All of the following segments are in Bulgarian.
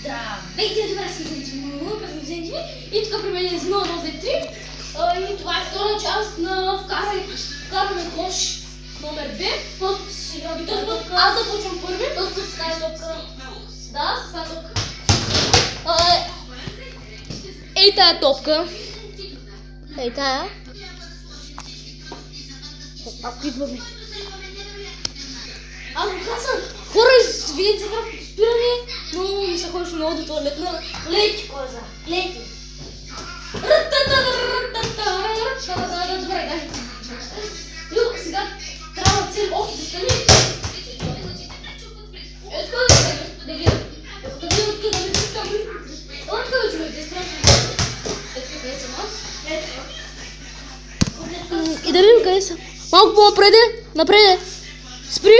Здравейте, добре сме зрители. И тук при мен е Зино 1, 2, 3. И това е втора част на вкарваме кош номер 2. Аз започвам първи. С тази топка. Да, с тази топка. Ей тая топка. Ей тая. Ако идваме. Аз го казвам, хора, извините за това спиране, но ми се ходиш много до туалетна. Лети, коза, лети. Добре, дай. Сега трябва цел още да стане. Ето това да гледам. Да гледам тук, да гледам тук. Ела тук да човек, да изпращам. Ето къде съм аз. Ето. И да видим къде съм. Малко по-напреде, напреде. Спри.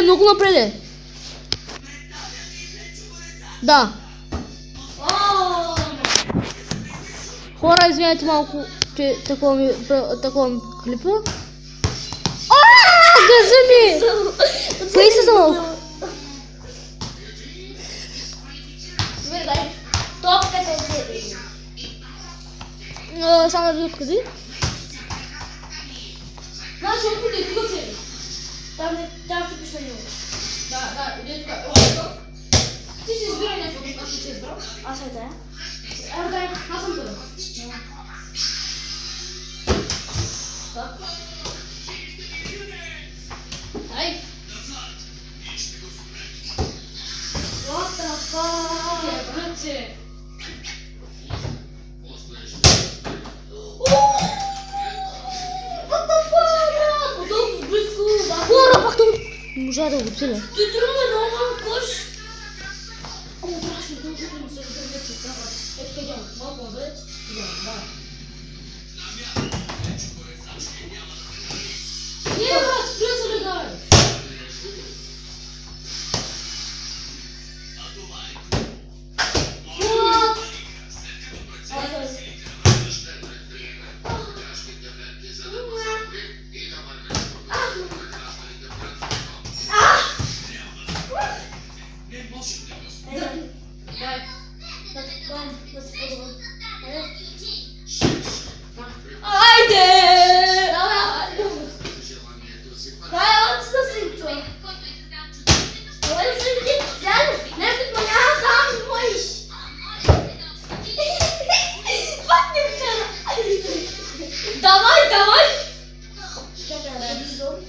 Много напреде. Да. Хора, извинявайте малко, че такова ми клипа. Газа ми! Кои са за малко? Топката е къде? Само да видя къде? Значи откъде е тук цели? Там се пише на него. Да, иде тук. Ти си избирай нещо, аз ще си избрал. Аз е тая. Ево дай, аз съм първа. Так. Дай. What the fuck? Бръче. Хора, пак тук! Не можа да го целя. Ти тръгна много малък кош. Ама трябва да се дължително се държа, че трябва. Ето къде идем, малко назад. Идем, да. Не, брат, спри се да давай. Айде! Давай! Чакай, да, идем.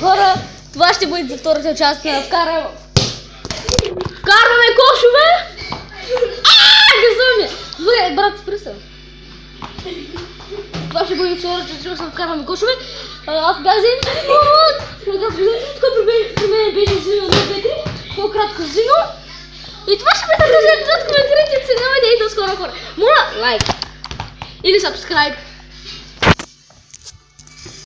Хора, това ще бъде за втората част на вкарваме кошове! Газа ми! Добре, брат, спри се. Това ще бъде втората част на вкарваме кошове. Аз бях Зин. Тук при мен беше Зино 1, 2, 3. По-кратко Зино. И това ще бъде за този епизод. Коментирайте, оценявайте и до скоро, хора. Моля, лайк. Или сабскрайб.